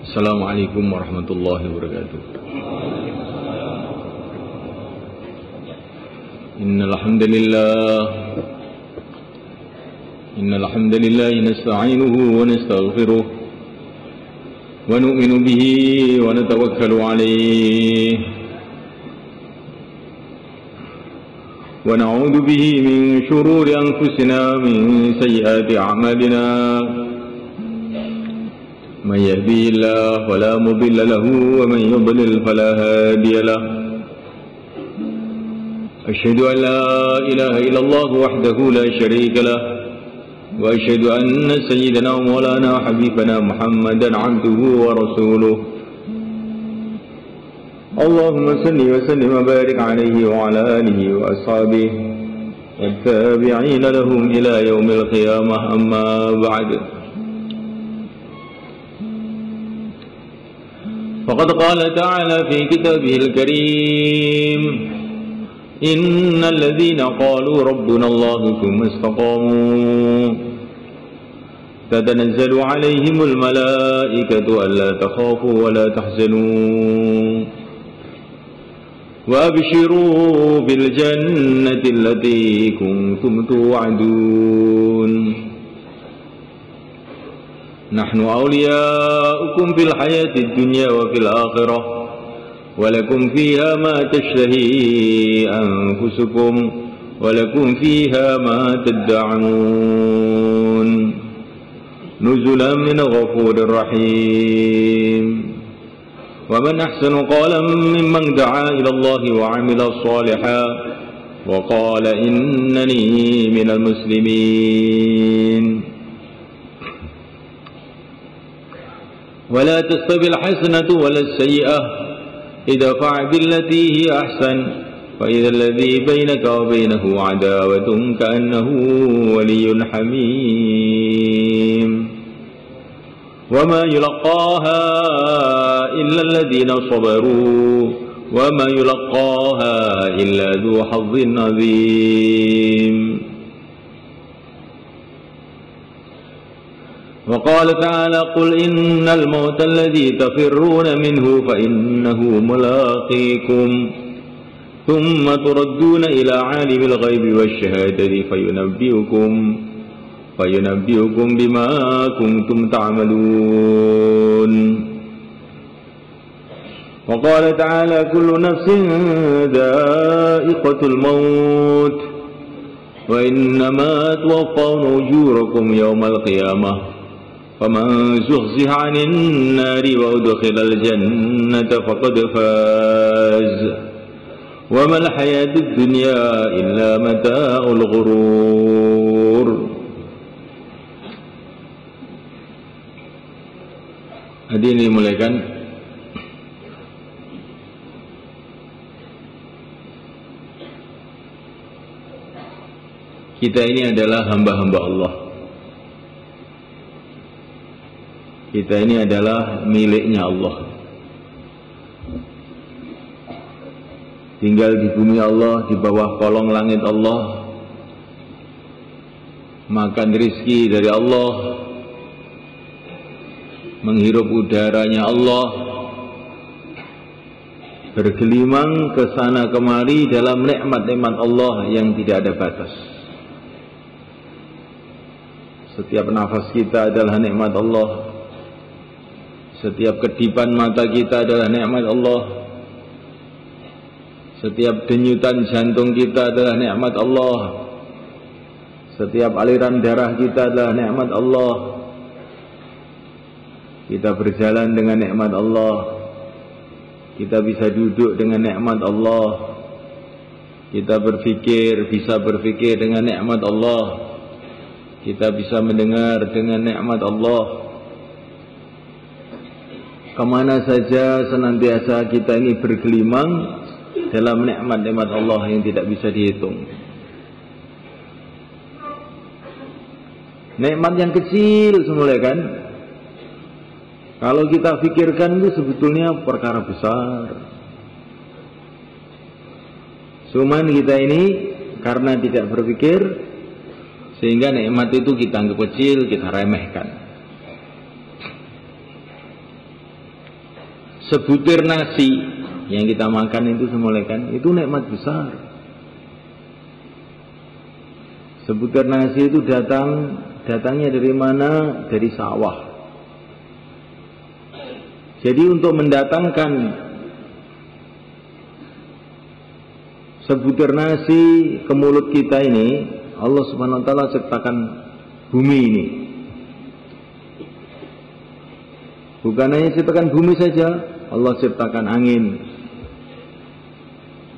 Assalamualaikum warahmatullahi wabarakatuh. Innal hamdalillah nasta'inuhu wa nastaghfiruh wa nu'minu bihi wa natawakkalu alayhi wa na'udzu bihi min shururi anfusina min sayyiati a'malina. من يهديه الله فلا مضل له ومن يضلل فلا هادي له أشهد أن لا إله إلا الله وحده لا شريك له وأشهد أن سيدنا ومولانا حبيبنا محمدا عبده ورسوله اللهم صل وسلم وبارك عليه وعلى آله وأصحابه والتابعين لهم إلى يوم القيامة أما بعد فقد قال تعالى في كتابه الكريم إن الذين قالوا ربنا الله ثم استقاموا تتنزل عليهم الملائكة ألا تخافوا ولا تحزنوا وأبشروا بالجنة التي كنتم توعدون نحن أولياؤكم في الحياة الدنيا وفي الآخرة ولكم فيها ما تشتهي أنفسكم ولكم فيها ما تدعون نزلا من غفور رحيم ومن أحسن قولا ممن دعا إلى الله وعمل صالحا وقال إنني من المسلمين ولا تستوي الحسنة ولا السيئة ادفع بالتي هي أحسن فإذا الذي بينك وبينه عداوة كأنه ولي حميم وما يلقاها إلا الذين صبروا وما يلقاها إلا ذو حظ عظيم وقال تعالى قل إن الموت الذي تفرون منه فإنه ملاقيكم ثم تردون إلى عالم الغيب والشهادة فينبئكم بما كنتم تعملون وقال تعالى كل نفس ذائقة الموت وإنما توفون أجوركم يوم القيامة فمن زحزح عن النار وأدخل الجنة فقد فاز وما الحياة الدنيا إلا متاع الغرور. Hadirin dimuliakan, kita ini adalah hamba-hamba Allah. Kita ini adalah miliknya Allah. Tinggal di bumi Allah, di bawah kolong langit Allah. Makan rizki dari Allah. Menghirup udaranya Allah. Bergelimang ke sana kemari dalam nikmat-nikmat Allah yang tidak ada batas. Setiap nafas kita adalah nikmat Allah. Setiap kedipan mata kita adalah nikmat Allah. Setiap denyutan jantung kita adalah nikmat Allah. Setiap aliran darah kita adalah nikmat Allah. Kita berjalan dengan nikmat Allah. Kita bisa duduk dengan nikmat Allah. Kita bisa berpikir dengan nikmat Allah. Kita bisa mendengar dengan nikmat Allah. Kemana saja senantiasa kita ini bergelimang dalam nikmat-nikmat Allah yang tidak bisa dihitung. Nikmat yang kecil semula kan. Kalau kita pikirkan itu sebetulnya perkara besar. Cuman kita ini karena tidak berpikir, sehingga nikmat itu kita anggap kecil, kita remehkan. sebutir nasi yang kita makan itu semulaikan, itu nikmat besar. Sebutir nasi itu datangnya dari mana? Dari sawah. Jadi untuk mendatangkan sebutir nasi ke mulut kita ini, Allah Subhanahu wa taala ciptakan bumi ini. Bukan hanya ciptakan bumi saja, Allah ciptakan angin,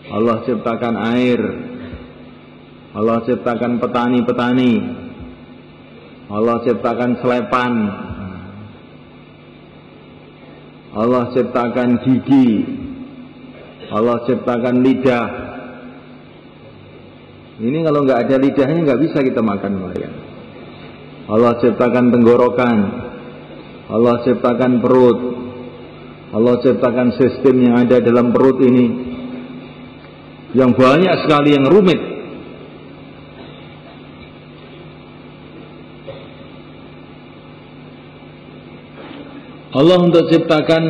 Allah ciptakan air, Allah ciptakan petani-petani, Allah ciptakan selepan, Allah ciptakan gigi, Allah ciptakan lidah. Ini kalau nggak ada lidahnya nggak bisa kita makan, mereka. Allah ciptakan tenggorokan, Allah ciptakan perut, Allah ciptakan sistem yang ada dalam perut ini, yang banyak sekali, yang rumit. Allah untuk ciptakan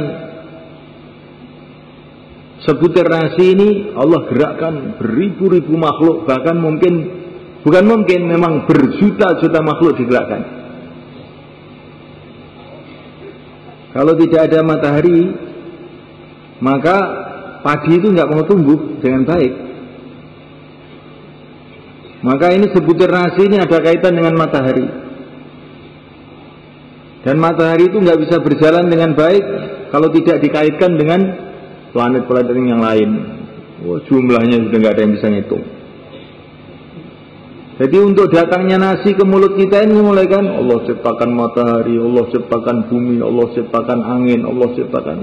sebutir nasi ini, Allah gerakkan beribu-ribu makhluk, bahkan memang berjuta-juta makhluk digerakkan. Kalau tidak ada matahari, maka padi itu nggak mau tumbuh dengan baik. Maka ini sebutir nasi ini ada kaitan dengan matahari. Dan matahari itu nggak bisa berjalan dengan baik kalau tidak dikaitkan dengan planet-planet yang lain. Jumlahnya sudah nggak ada yang bisa ngitung. Jadi untuk datangnya nasi ke mulut kita ini memulaikan Allah ciptakan matahari, Allah ciptakan bumi, Allah ciptakan angin, Allah ciptakan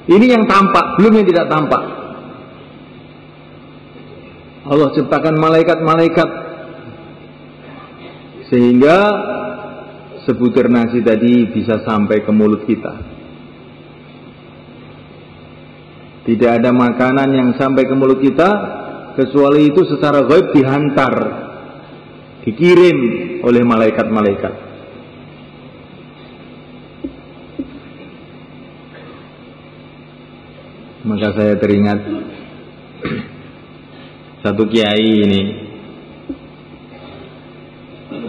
ini yang tampak, belum yang tidak tampak. Allah ciptakan malaikat-malaikat sehingga sebutir nasi tadi bisa sampai ke mulut kita. Tidak ada makanan yang sampai ke mulut kita kecuali itu secara gaib dihantar, dikirim oleh malaikat-malaikat. Maka saya teringat satu kiai ini.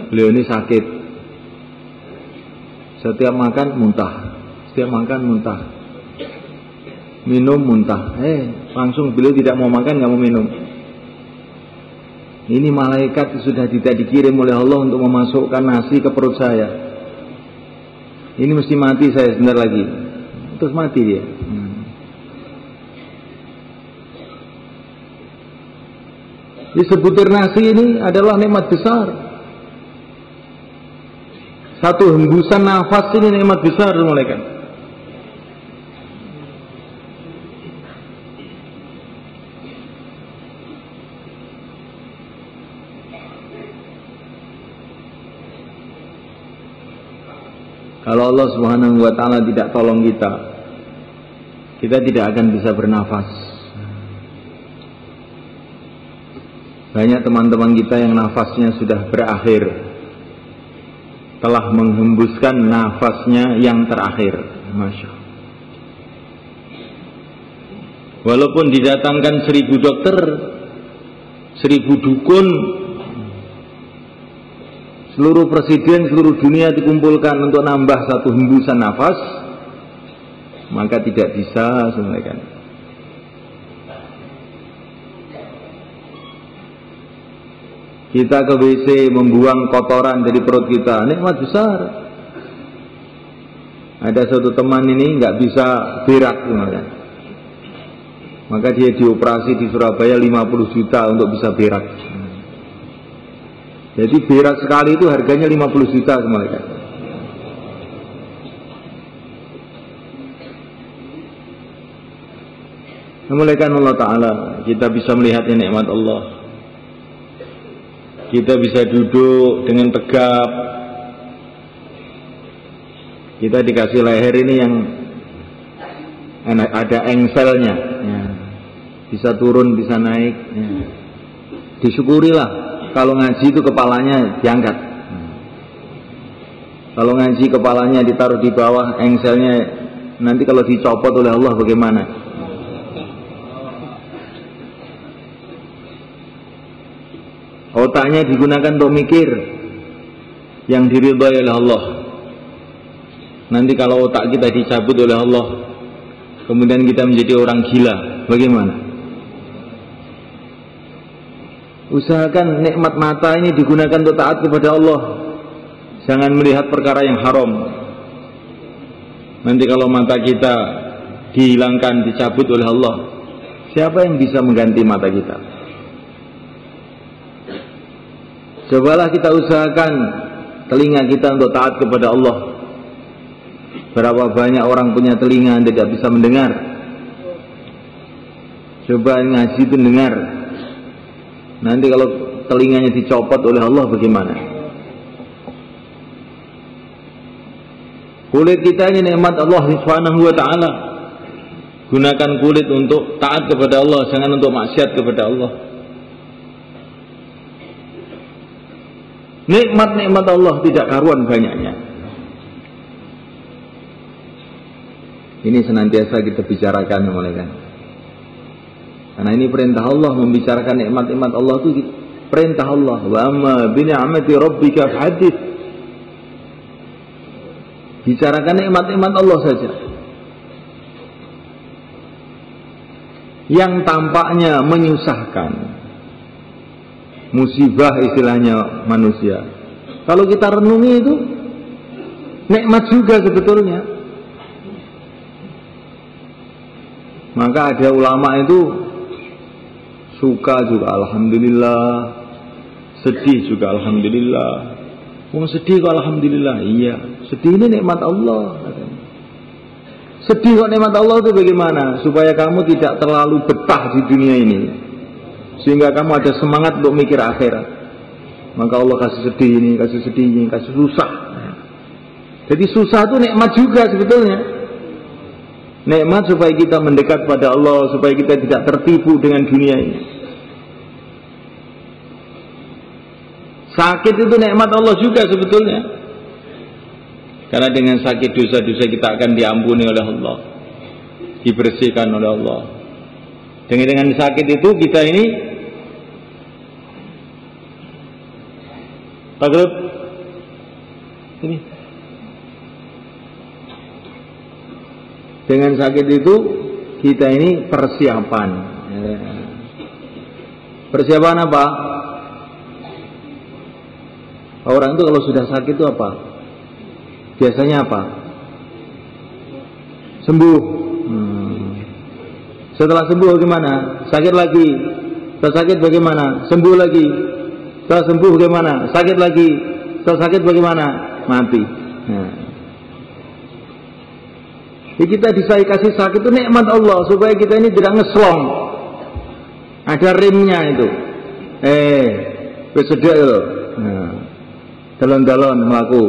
Beliau ini sakit. Setiap makan muntah, setiap makan muntah, minum muntah. Langsung beliau tidak mau makan, nggak mau minum. Ini malaikat sudah tidak dikirim oleh Allah untuk memasukkan nasi ke perut saya. Ini mesti mati saya sebentar lagi. Terus mati dia. Di sebutir nasi ini adalah nikmat besar. Satu hembusan nafas ini nikmat besar, malaikat. Kalau Allah Subhanahu wa taala tidak tolong kita, kita tidak akan bisa bernafas. Banyak teman-teman kita yang nafasnya sudah berakhir, telah menghembuskan nafasnya yang terakhir. Masya Allah. Walaupun didatangkan 1000 dokter, 1000 dukun, seluruh presiden seluruh dunia dikumpulkan untuk nambah satu hembusan nafas, maka tidak bisa sebenarnya. Kita ke WC membuang kotoran dari perut kita, nikmat besar. Ada satu teman ini nggak bisa berak, maka dia dioperasi di Surabaya 50 juta untuk bisa berak. Jadi berak sekali itu harganya 50 juta semuanya. Memuliakan Allah Ta'ala, kita bisa melihat nikmat Allah. Kita bisa duduk dengan tegap. Kita dikasih leher ini yang ada engselnya, ya. Bisa turun, bisa naik, ya. Disyukurilah. Kalau ngaji itu kepalanya diangkat. Kalau ngaji kepalanya ditaruh di bawah, engselnya Nanti kalau dicopot oleh Allah bagaimana? Otaknya digunakan untuk mikir yang diridhai oleh Allah. Nanti kalau otak kita dicabut oleh Allah, kemudian kita menjadi orang gila, bagaimana? Usahakan nikmat mata ini digunakan untuk taat kepada Allah. Jangan melihat perkara yang haram. Nanti kalau mata kita dihilangkan, dicabut oleh Allah, siapa yang bisa mengganti mata kita? Cobalah kita usahakan telinga kita untuk taat kepada Allah. Berapa banyak orang punya telinga yang tidak bisa mendengar. Coba ngaji itu dengar. Nanti kalau telinganya dicopot oleh Allah bagaimana? Kulit kita ini nikmat Allah Subhanahu wa taala. Gunakan kulit untuk taat kepada Allah, jangan untuk maksiat kepada Allah. Nikmat-nikmat Allah tidak karuan banyaknya. Ini senantiasa kita bicarakan, mulaikan. Karena ini perintah Allah, membicarakan nikmat-nikmat Allah itu perintah Allah. Wa amma bi ni'mati rabbika fahadits. Bicarakan nikmat-nikmat Allah saja. Yang tampaknya menyusahkan, musibah istilahnya manusia. Kalau kita renungi itu nikmat juga sebetulnya. Maka ada ulama itu suka juga alhamdulillah, sedih juga alhamdulillah. Mau sedih kok alhamdulillah. Iya, sedih ini nikmat Allah. Sedih kok nikmat Allah itu bagaimana? Supaya kamu tidak terlalu betah di dunia ini, sehingga kamu ada semangat untuk mikir akhirat. Maka Allah kasih sedih ini, kasih sedih ini, kasih susah. Jadi susah itu nikmat juga sebetulnya. Nikmat supaya kita mendekat pada Allah, supaya kita tidak tertipu dengan dunia ini. Sakit itu nikmat Allah juga sebetulnya. Karena dengan sakit dosa-dosa kita akan diampuni oleh Allah, dibersihkan oleh Allah. Dengan sakit itu kita ini Tagrib ini. Dengan sakit itu kita ini persiapan. Persiapan apa? Orang itu kalau sudah sakit itu apa? Biasanya apa? Sembuh. Setelah sembuh bagaimana? Sakit lagi. Setelah sakit bagaimana? Sembuh lagi. Setelah sembuh bagaimana? Sakit lagi. Setelah sakit bagaimana? Mati. Jadi kita dikasih sakit itu nikmat Allah supaya kita ini tidak ngeslong. Ada remnya itu. Besedek loh. Dalon-dalon melaku.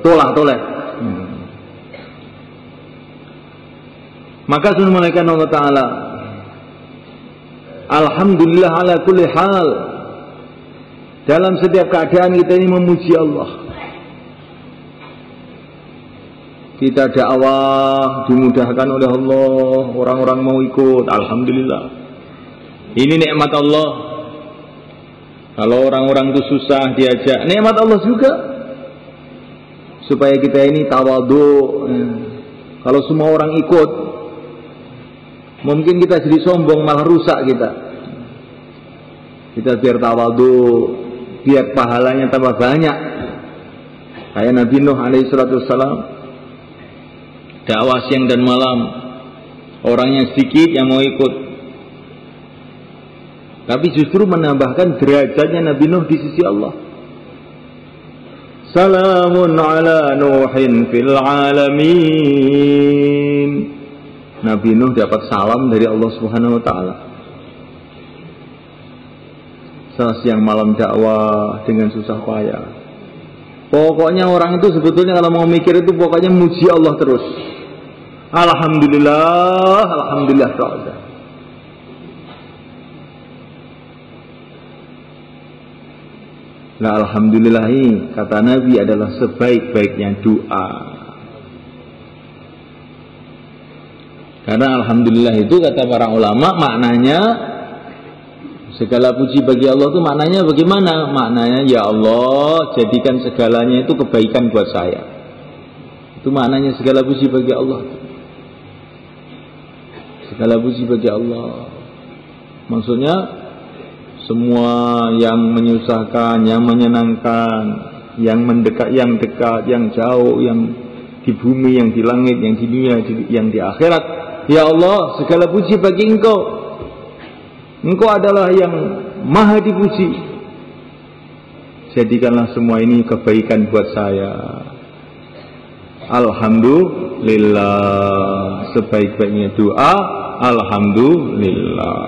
Tolak-tolak. Maka sunnah malaikat Allah Ta'ala, alhamdulillah ala kulli hal. Dalam setiap keadaan kita ini memuji Allah. Kita dakwah dimudahkan oleh Allah, orang-orang mau ikut, alhamdulillah. Ini nikmat Allah. Kalau orang-orang itu susah diajak, nikmat Allah juga. Supaya kita ini tawadhu. Kalau semua orang ikut, mungkin kita jadi sombong, malah rusak kita. Kita biar tawadhu, biar pahalanya tambah banyak. Kayak Nabi Nuh alaihi salatu wassalam, dakwah siang dan malam, orangnya sedikit yang mau ikut, tapi justru menambahkan derajatnya Nabi Nuh di sisi Allah. Salamun ala Nuhin fil alamin. Nabi Nuh dapat salam dari Allah Subhanahu wa taala. Siang malam dakwah dengan susah payah. Pokoknya orang itu sebetulnya kalau mau mikir itu pokoknya muji Allah terus. Alhamdulillah, alhamdulillah ta'ala. Nah, alhamdulillah ini kata Nabi adalah sebaik-baiknya doa. Karena alhamdulillah itu kata para ulama maknanya segala puji bagi Allah itu maknanya bagaimana? Maknanya ya Allah jadikan segalanya itu kebaikan buat saya. Itu maknanya segala puji bagi Allah. Segala puji bagi Allah. Maksudnya semua yang menyusahkan, yang menyenangkan, yang mendekat, yang dekat, yang jauh, yang di bumi, yang di langit, yang di dunia, yang di akhirat. Ya Allah, segala puji bagi Engkau. Engkau adalah yang maha dipuji. Jadikanlah semua ini kebaikan buat saya. Alhamdulillah. Sebaik-baiknya doa, alhamdulillah.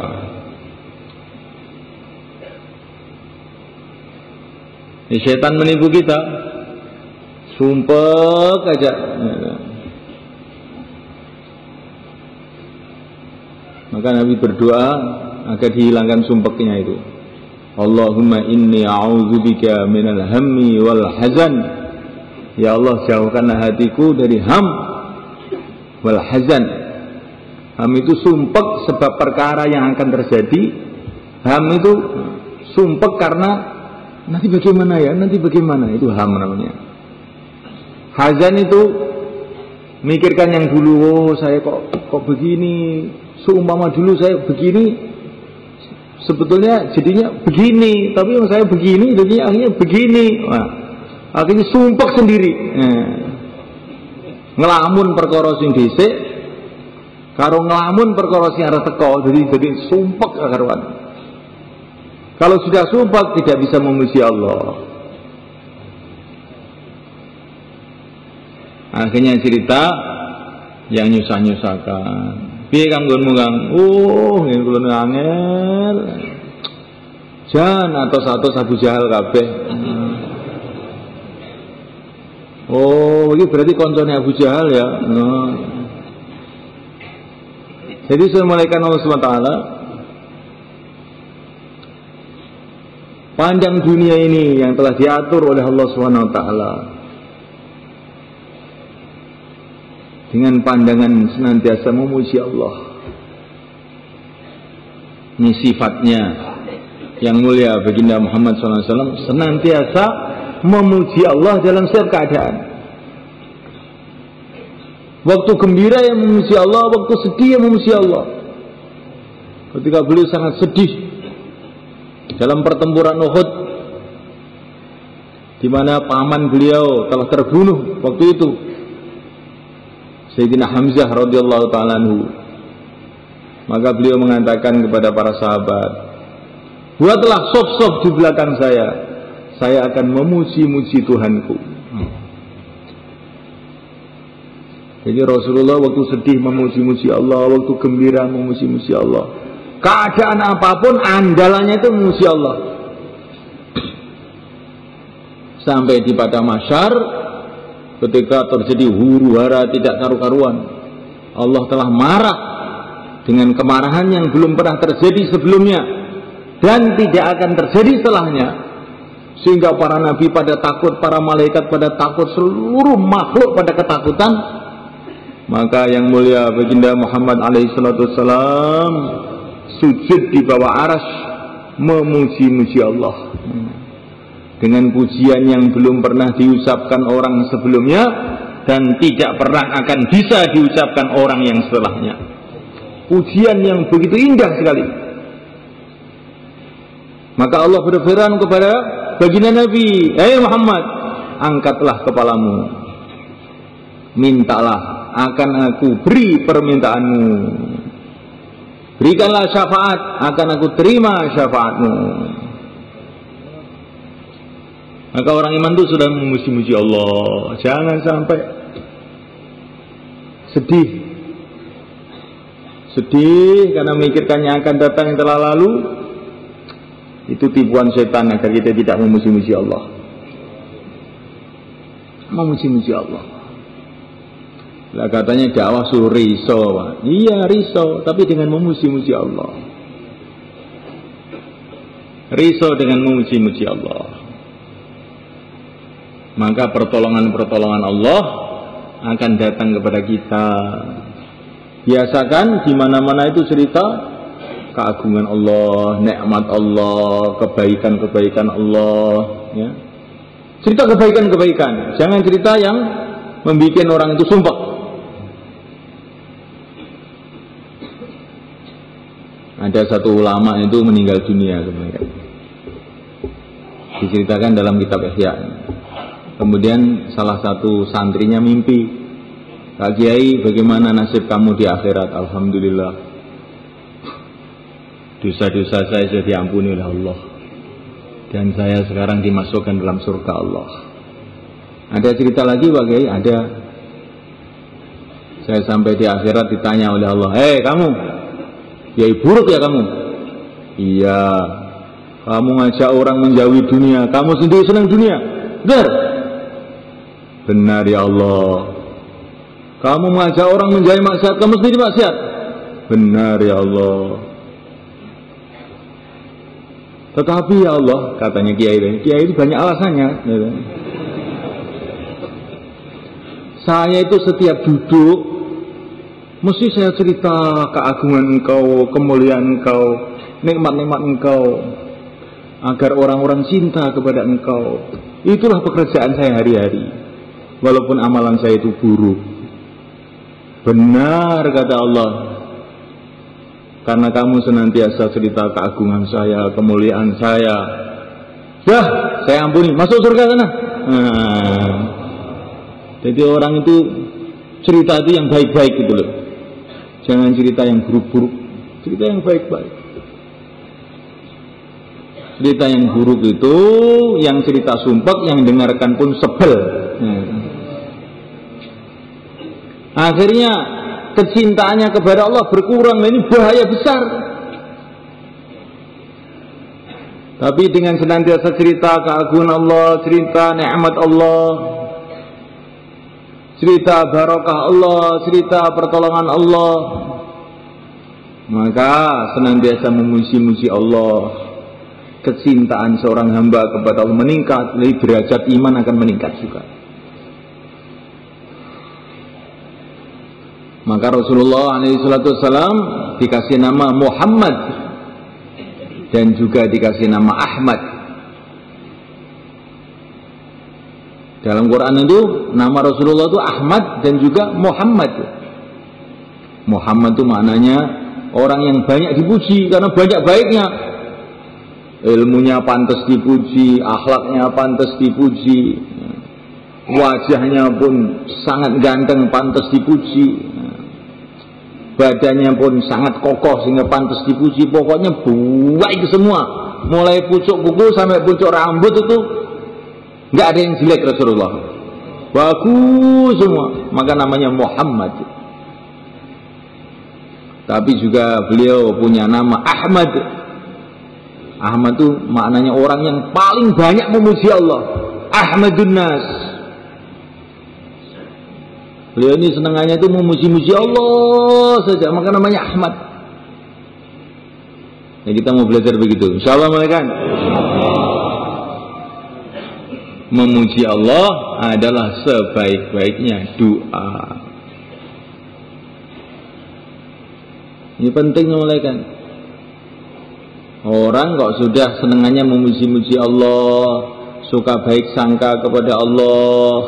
Ini setan menipu kita. Sumpah aja. Maka Nabi berdoa agar dihilangkan sumpeknya itu. Allahumma inni a'udzubika minal hammi wal hazan. Ya Allah, jauhkanlah hatiku dari ham wal hazan. Ham itu sumpek sebab perkara yang akan terjadi. Ham itu sumpek karena nanti bagaimana ya, nanti bagaimana, itu ham namanya. Hazan itu mikirkan yang dulu, oh saya kok begini. Seumpama dulu saya begini, sebetulnya jadinya begini, tapi yang saya begini jadinya akhirnya begini. Nah, akhirnya sumpek sendiri. Ngelamun perkara sing dhisik karo ngelamun perkara sing arep teko, jadi sumpek karuan. Kalau sudah sumpek tidak bisa memuji Allah. Akhirnya cerita yang nyusah-nyusahkan. Piye kang nggonmu kang? Ngene kula angel. Jan atos-atos Abu Jahal kabeh. Oh, ini berarti koncone Abu Jahal ya. Jadi saya mulaikan Allah SWT. Panjang dunia ini yang telah diatur oleh Allah SWT. Dengan pandangan senantiasa memuji Allah. Ini sifatnya yang mulia baginda Muhammad SAW, senantiasa memuji Allah dalam setiap keadaan. Waktu gembira yang memuji Allah, waktu sedih yang memuji Allah. Ketika beliau sangat sedih dalam pertempuran Uhud, di mana paman beliau telah terbunuh waktu itu, Sayyidina Hamzah radhiyallahu ta'ala anhu. Maka beliau mengatakan kepada para sahabat, buatlah sof-sof di belakang saya akan memuji-muji Tuhanku. Jadi Rasulullah waktu sedih memuji-muji Allah, waktu gembira memuji-muji Allah. Keadaan apapun andalannya itu memuji Allah. Sampai di padang mahsyar, ketika terjadi huru-hara tidak karu-karuan, Allah telah marah dengan kemarahan yang belum pernah terjadi sebelumnya dan tidak akan terjadi setelahnya, sehingga para nabi pada takut, para malaikat pada takut, seluruh makhluk pada ketakutan. Maka yang mulia baginda Muhammad alaihissalam sujud di bawah arsy memuji-muji Allah dengan pujian yang belum pernah diucapkan orang sebelumnya dan tidak pernah akan bisa diucapkan orang yang setelahnya. Pujian yang begitu indah sekali. Maka Allah berfirman kepada baginda Nabi, "Hai Muhammad, angkatlah kepalamu. Mintalah, akan aku beri permintaanmu. Berikanlah syafaat, akan aku terima syafaatmu." Maka orang iman itu sudah memuji-muji Allah. Jangan sampai sedih karena memikirkan yang akan datang yang telah lalu. Itu tipuan setan agar kita tidak memuji-muji Allah. Memuji-muji Allah. Lah katanya dakwah suruh risau. Iya risau, tapi dengan memuji-muji Allah. Risau dengan memuji-muji Allah. Maka pertolongan-pertolongan Allah akan datang kepada kita. Biasakan di mana-mana itu cerita keagungan Allah, nikmat Allah, kebaikan-kebaikan Allah, ya. Cerita kebaikan-kebaikan, jangan cerita yang membuat orang itu sumpah. Ada satu ulama itu meninggal dunia kemarin. Diceritakan dalam kitab Ihya. Kemudian salah satu santrinya mimpi, "Kak Kiai, bagaimana nasib kamu di akhirat?" "Alhamdulillah, dosa-dosa saya sudah diampuni oleh Allah, dan saya sekarang dimasukkan dalam surga Allah." Ada cerita lagi Pak Kiai? Ada. Saya sampai di akhirat ditanya oleh Allah, "Hei kamu, kiai buruk ya kamu?" "Iya, kamu ngajak orang menjauhi dunia, kamu sendiri senang dunia." "Benar." "Benar ya Allah." "Kamu mengajak orang menjauhi maksiat, kamu sendiri maksiat." "Benar ya Allah." "Tetapi ya Allah," katanya kiai itu banyak alasannya, "saya itu setiap duduk mesti saya cerita keagungan Engkau, kemuliaan Engkau, nikmat-nikmat Engkau, agar orang-orang cinta kepada Engkau. Itulah pekerjaan saya hari-hari, walaupun amalan saya itu buruk." "Benar," kata Allah, "karena kamu senantiasa cerita keagungan saya, kemuliaan saya. Dah, saya ampuni, masuk surga sana." Jadi orang itu cerita itu yang baik-baik gitu loh. Jangan cerita yang buruk-buruk, cerita yang baik-baik. Cerita yang buruk itu, yang cerita sumpah, yang dengarkan pun sebel. Akhirnya kecintaannya kepada Allah berkurang. Ini bahaya besar. Tapi dengan senantiasa cerita keagungan Allah, cerita nikmat Allah, cerita barakah Allah, cerita pertolongan Allah, maka senantiasa memuji-muji Allah, kecintaan seorang hamba kepada Allah meningkat, derajat iman akan meningkat juga. Maka Rasulullah SAW dikasih nama Muhammad dan juga dikasih nama Ahmad. Dalam Quran itu nama Rasulullah itu Ahmad dan juga Muhammad. Muhammad itu maknanya orang yang banyak dipuji karena banyak baiknya. Ilmunya pantas dipuji, akhlaknya pantas dipuji, wajahnya pun sangat ganteng pantas dipuji, badannya pun sangat kokoh sehingga pantas dipuji. Pokoknya baik semua, mulai pucuk kuku sampai pucuk rambut itu nggak ada yang jelek. Rasulullah bagus semua, maka namanya Muhammad. Tapi juga beliau punya nama Ahmad. Ahmad itu maknanya orang yang paling banyak memuji Allah. Ahmadun Nas. Beliau ini senangannya itu memuji-muji Allah saja, maka namanya Ahmad. Ya, kita mau belajar begitu, insyaallah kan. Memuji Allah adalah sebaik-baiknya doa. Ini penting kan. Orang kok sudah senangannya memuji-muji Allah, suka baik sangka kepada Allah,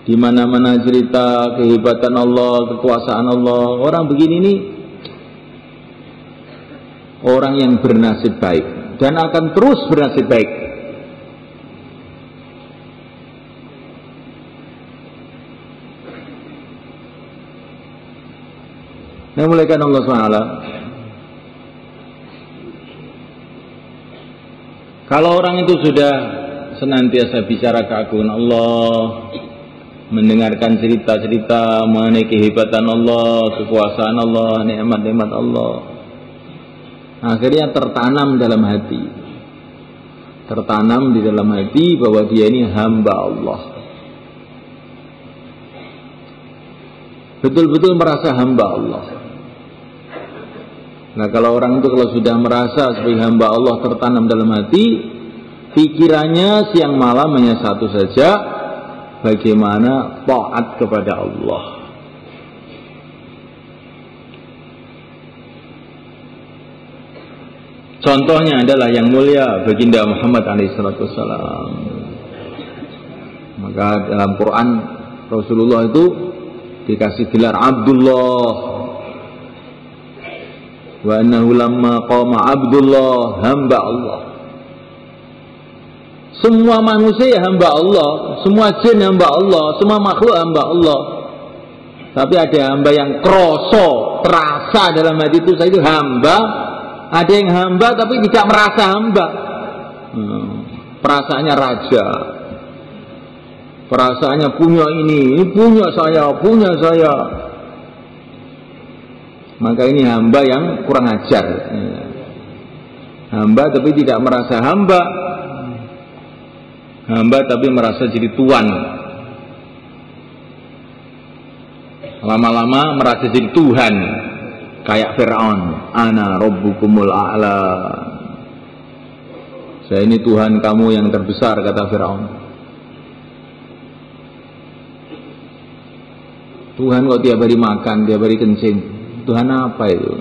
di mana-mana cerita kehebatan Allah, kekuasaan Allah. Orang begini nih orang yang bernasib baik dan akan terus bernasib baik. Nah, mulaikan Allah SWT. Kalau orang itu sudah senantiasa bicara keagungan Allah, mendengarkan cerita-cerita mengenai kehebatan Allah, kekuasaan Allah, nikmat-nikmat Allah, akhirnya tertanam dalam hati, tertanam di dalam hati bahwa dia ini hamba Allah, betul-betul merasa hamba Allah. Nah, kalau orang itu kalau sudah merasa sebagai hamba Allah tertanam dalam hati, pikirannya siang malam hanya satu saja, bagaimana taat kepada Allah. Contohnya adalah yang mulia baginda Muhammad SAW. Maka dalam Quran Rasulullah itu dikasih gelar Abdullah. Wa annahu lamma qama Abdullah, hamba Allah. Semua manusia ya hamba Allah, semua jin hamba Allah, semua makhluk hamba Allah. Tapi ada hamba yang terasa dalam hati itu, saya itu hamba. Ada yang hamba tapi tidak merasa hamba. Perasaannya raja, perasaannya punya ini punya saya. Maka ini hamba yang kurang ajar. Hamba tapi tidak merasa hamba. Hamba tapi merasa jadi tuan. Lama-lama merasa jadi Tuhan. Kayak Fir'aun, ana rabbukumul a'la. Saya ini Tuhan kamu yang terbesar, kata Fir'aun. Tuhan kok tiap hari makan, tiap hari kencing. Tuhan apa itu?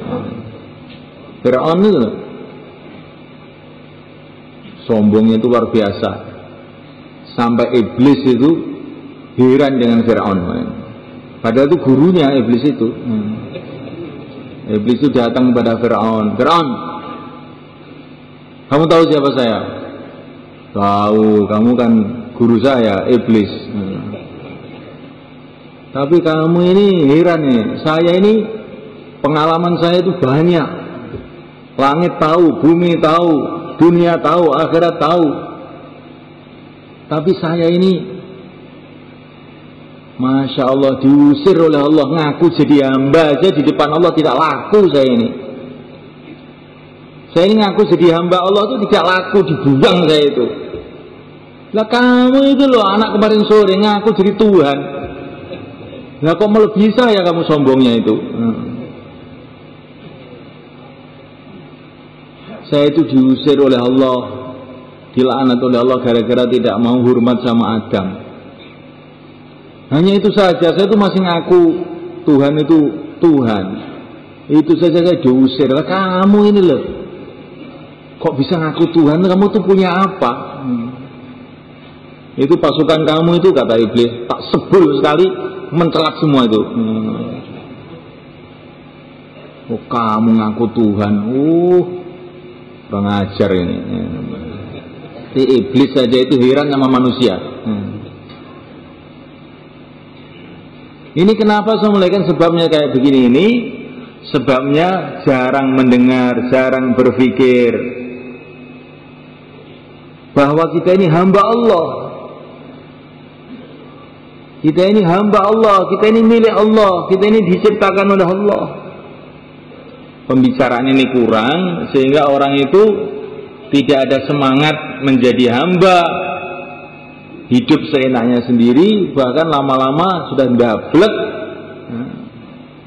Fir'aun itu sombongnya itu luar biasa. Sampai iblis itu heran dengan Fir'aun. Padahal itu gurunya iblis itu. Iblis itu datang kepada Fir'aun. Fir'aun, kamu tahu siapa saya? Tahu, kamu kan guru saya, iblis. Tapi kamu ini heran nih. Saya ini pengalaman saya itu banyak. Langit tahu, bumi tahu, dunia tahu, akhirat tahu. Tapi saya ini Masya Allah diusir oleh Allah, ngaku jadi hamba aja di depan Allah tidak laku saya ini. Saya ini ngaku jadi hamba Allah itu tidak laku, dibuang saya itu. Lah kamu itu loh anak kemarin sore ngaku jadi Tuhan. Lah kok melebihi saya kamu sombongnya itu. Saya itu diusir oleh Allah, dilaknat oleh Allah gara-gara tidak mau hormat sama Adam. Hanya itu saja, saya itu masih ngaku Tuhan itu Tuhan. Itu saja saya diusir. Lah kamu ini loh, kok bisa ngaku Tuhan? Kamu tuh punya apa? Itu pasukan kamu itu, kata iblis, tak sebel sekali, mencelat semua itu. Oh kamu ngaku Tuhan, kurang ajar ini. Si iblis saja itu heran sama manusia. Ini kenapa saya mulaikan sebabnya kayak begini ini? Sebabnya jarang mendengar, jarang berpikir bahwa kita ini hamba Allah. Kita ini hamba Allah, kita ini milik Allah, kita ini diciptakan oleh Allah. Pembicaraan ini kurang sehingga orang itu tidak ada semangat menjadi hamba. Hidup seenaknya sendiri, bahkan lama-lama sudah ndablek.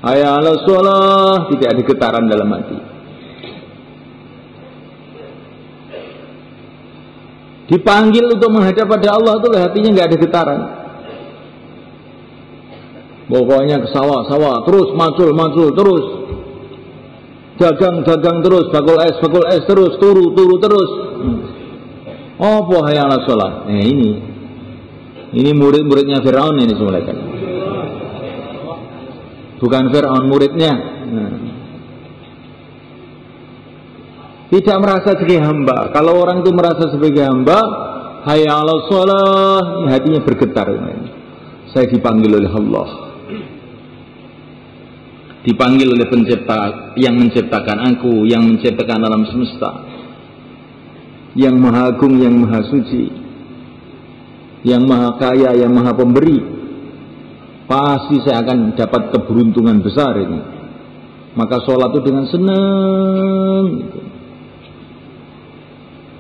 Hayya 'alas shalah, tidak ada getaran dalam hati. Dipanggil untuk menghadap pada Allah itu hatinya nggak ada getaran. Pokoknya ke sawah, terus macul terus. Dagang terus, bakul es terus, turu terus. Apa hayya 'alas shalah? Ini murid-muridnya Fir'aun ini semula kan. Bukan Fir'aun muridnya. Tidak merasa sebagai hamba. Kalau orang itu merasa sebagai hamba, hayya 'alas shalah, hatinya bergetar. Saya dipanggil oleh Allah. Dipanggil oleh pencipta yang menciptakan aku, yang menciptakan alam semesta, yang maha agung, yang maha suci, yang maha kaya, yang maha pemberi. Pasti saya akan dapat keberuntungan besar ini. Maka sholat itu dengan senang.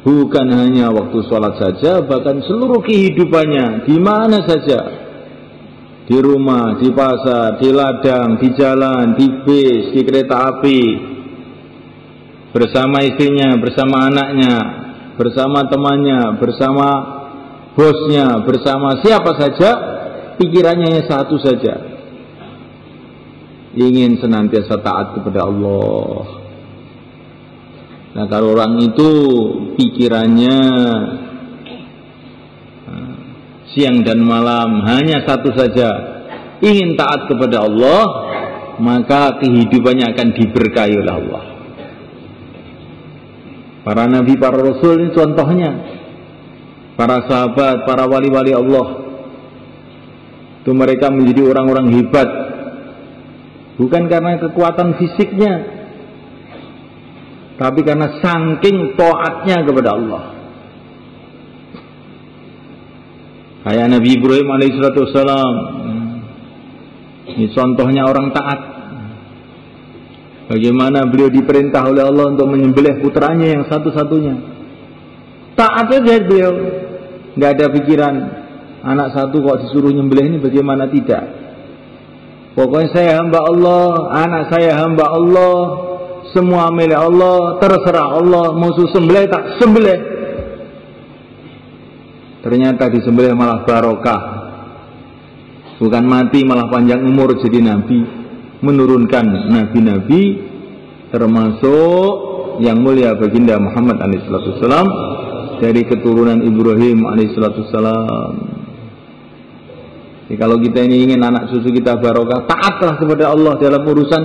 Bukan hanya waktu sholat saja, bahkan seluruh kehidupannya, di mana saja. Di rumah, di pasar, di ladang, di jalan, di bis, di kereta api. Bersama istrinya, bersama anaknya, bersama temannya, bersama bosnya, bersama siapa saja, pikirannya hanya satu saja, ingin senantiasa taat kepada Allah. Nah kalau orang itu pikirannya siang dan malam hanya satu saja, ingin taat kepada Allah, maka kehidupannya akan diberkahi oleh Allah. Para nabi, para rasul ini contohnya. Para sahabat, para wali-wali Allah, itu mereka menjadi orang-orang hebat bukan karena kekuatan fisiknya, tapi karena saking taatnya kepada Allah. Kayak Nabi Ibrahim alaihissalam, ini contohnya orang taat. Bagaimana beliau diperintah oleh Allah untuk menyembelih putranya yang satu-satunya. Taat saja beliau, nggak ada pikiran anak satu kok disuruh nyembelih ini bagaimana, tidak. Pokoknya saya hamba Allah, anak saya hamba Allah, semua milik Allah, terserah Allah, mau sembelih tak sembelih. Ternyata disembelih malah barokah, bukan mati malah panjang umur jadi nabi, menurunkan nabi-nabi termasuk yang mulia baginda Muhammad alaihissalam dari keturunan Ibrahim alaihissalam. Jadi kalau kita ini ingin anak cucu kita barokah, taatlah kepada Allah dalam urusan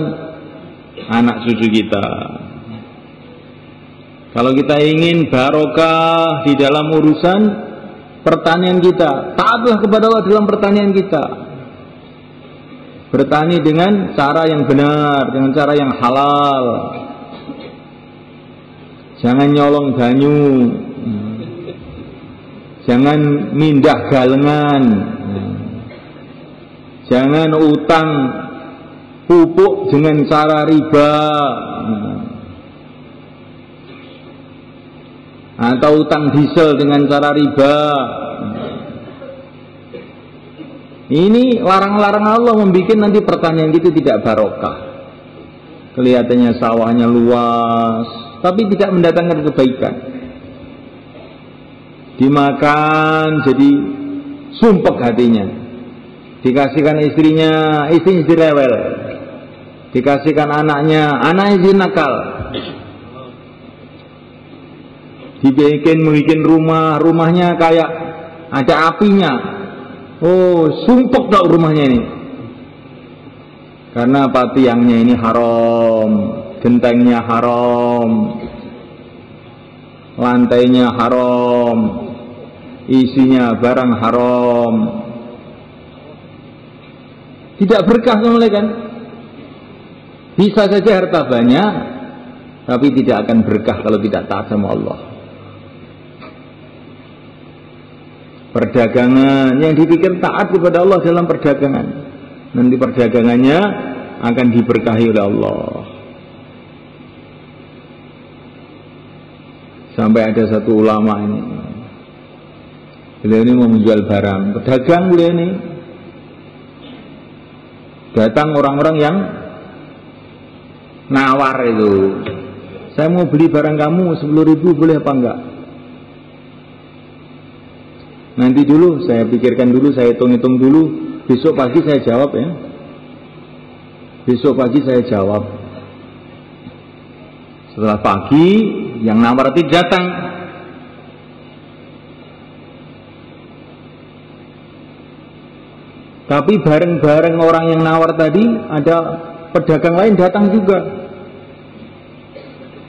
anak cucu kita. Kalau kita ingin barokah di dalam urusan pertanian kita, taatlah kepada Allah dalam pertanian kita. Bertani dengan cara yang benar, dengan cara yang halal. Jangan nyolong banyu, jangan mindah galengan, jangan utang pupuk dengan cara riba, atau utang diesel dengan cara riba. Ini larang-larang Allah membuat nanti pertanian itu tidak barokah. Kelihatannya sawahnya luas, tapi tidak mendatangkan kebaikan. Dimakan jadi sumpek hatinya. Dikasihkan istrinya, istrinya jadi rewel. Dikasihkan anaknya, anaknya jadi nakal. Dibikin rumah, rumahnya kayak ada apinya. Oh, sumpek tak rumahnya ini. Karena apa? Tiangnya ini haram, gentengnya haram, lantainya haram, isinya barang haram. Tidak berkah sama kan? Bisa saja harta banyak, tapi tidak akan berkah kalau tidak taat sama Allah. Perdagangan yang dipikir taat kepada Allah dalam perdagangan, nanti perdagangannya akan diberkahi oleh Allah. Sampai ada satu ulama ini, beliau ini mau menjual barang, pedagang beliau ini. Datang orang-orang yang nawar itu, saya mau beli barang kamu 10.000 boleh apa enggak? Nanti dulu, saya pikirkan dulu, saya hitung-hitung dulu, besok pagi saya jawab ya. Besok pagi saya jawab. Setelah pagi, yang nawar itu datang. Tapi bareng-bareng orang yang nawar tadi, ada pedagang lain datang juga.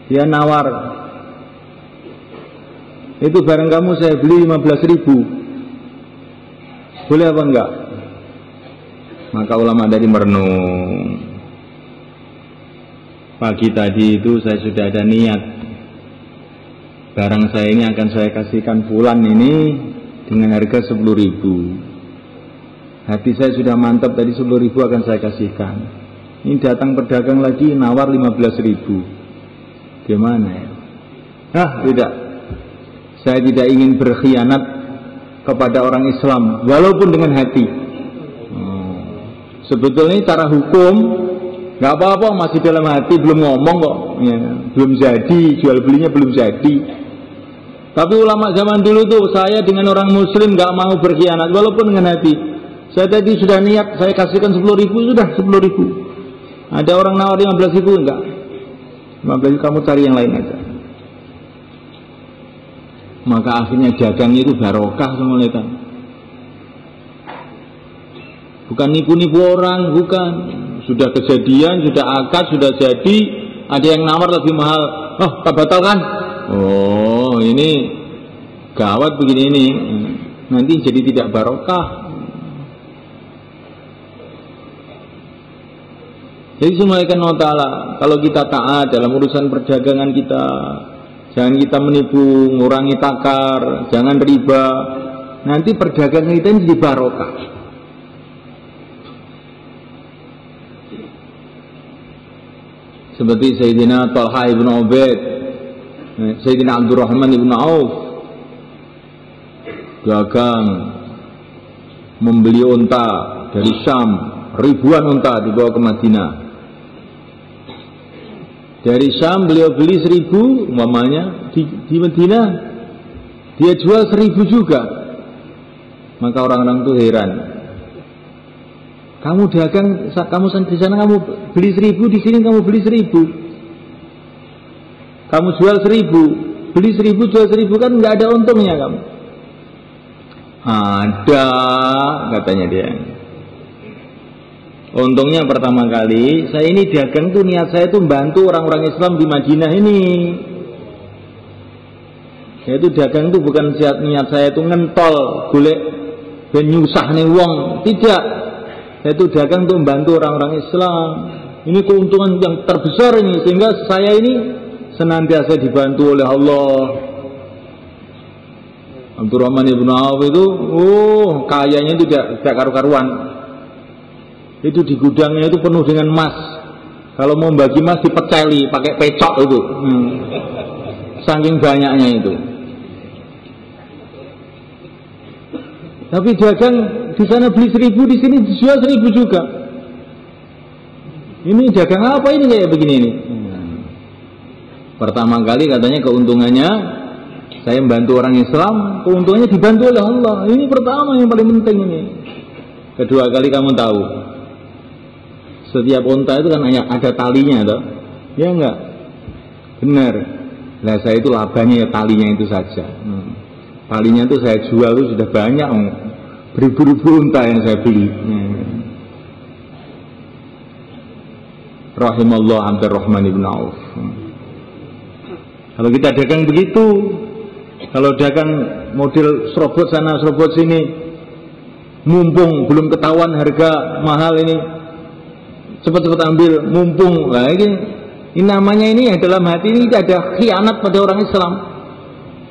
Dia nawar, itu barang kamu saya beli 15.000, boleh apa enggak? Maka ulama tadi merenung. Pagi tadi itu saya sudah ada niat, barang saya ini akan saya kasihkan fulan ini dengan harga 10.000. Hati saya sudah mantap, tadi 10.000 akan saya kasihkan. Ini datang pedagang lagi nawar 15.000. Gimana ya? Tidak. Saya tidak ingin berkhianat kepada orang Islam, walaupun dengan hati. Sebetulnya cara hukum nggak apa-apa, masih dalam hati, belum ngomong kok, ya, belum jadi, jual belinya belum jadi. Tapi ulama zaman dulu tuh, saya dengan orang Muslim nggak mau berkhianat, walaupun dengan hati. Saya tadi sudah niat, saya kasihkan 10.000, sudah 10.000. Ada orang nawar 15.000, enggak. 15.000 kamu cari yang lain aja. Maka akhirnya dagangnya itu barokah semua kan. Bukan nipu-nipu orang, bukan. Sudah kejadian, sudah akad, sudah jadi, ada yang nawar lebih mahal. Oh, tak batal kan? Oh, ini gawat begini ini. Nanti jadi tidak barokah. Jadi semulaikan Allah Ta'ala, kalau kita taat dalam urusan perdagangan kita, jangan kita menipu, ngurangi takar, jangan riba, nanti perdagangan kita ini jadi barokah. Seperti Sayyidina Talha ibn Ubaid, Sayyidina Abdurrahman ibn Auf, dagang, membeli unta dari Syam, ribuan unta dibawa ke Madinah. Dari Syam beliau beli 1000, umpamanya di Madinah dia jual 1000 juga. Maka orang-orang itu heran. Kamu dagang, kamu di sana kamu beli 1000, di sini kamu beli 1000. Kamu jual 1000, beli 1000 jual 1000 kan nggak ada untungnya kamu. Ada, katanya dia. Untungnya pertama kali saya ini dagang tuh niat saya tuh bantu orang-orang Islam di Madinah ini. Saya itu dagang tuh bukan niat saya tuh ngentol, golek ben nyusah nih wong, tidak. Saya itu dagang tuh membantu orang-orang Islam. Ini keuntungan yang terbesar ini, sehingga saya ini senantiasa dibantu oleh Allah. Abdurrahman ibn Auf itu, kayanya itu tidak karu-karuan. Itu di gudangnya itu penuh dengan emas. Kalau mau bagi emas dipeceli pakai pecok itu. Saking banyaknya itu. Tapi dagang di sana beli 1000, di sini dijual 1000 juga. Ini dagang apa ini kayak begini ini? Pertama kali katanya keuntungannya saya membantu orang Islam, keuntungannya dibantu oleh Allah. Ini pertama yang paling penting ini. Kedua kali kamu tahu, setiap unta itu kan ada talinya toh. Ya enggak? Benar. Nah saya itu labanya ya talinya itu saja. Talinya itu saya jual itu sudah banyak, beribu-ribu unta yang saya beli. Rahimallah Abdurrahman ibn Auf. Kalau kita dagang begitu, kalau dagang model serobot sana serobot sini, mumpung belum ketahuan harga mahal ini, cepat-cepat ambil, mumpung. Nah ini namanya ini dalam hati ini ada khianat pada orang Islam.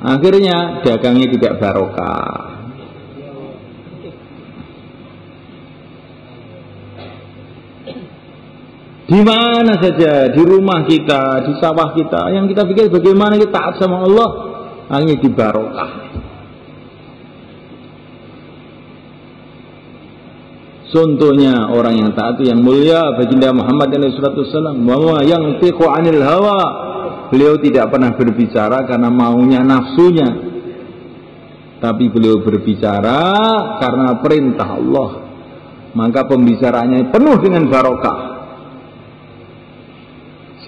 Akhirnya dagangnya tidak barokah. Di mana saja, di rumah kita, di sawah kita, yang kita pikir bagaimana kita taat sama Allah, akhirnya dibarokah. Contohnya orang yang taat itu yang mulia baginda Muhammad SAW, bahwa yang tiqu anil hawa, beliau tidak pernah berbicara karena maunya nafsunya, tapi beliau berbicara karena perintah Allah. Maka pembicaraannya penuh dengan barokah,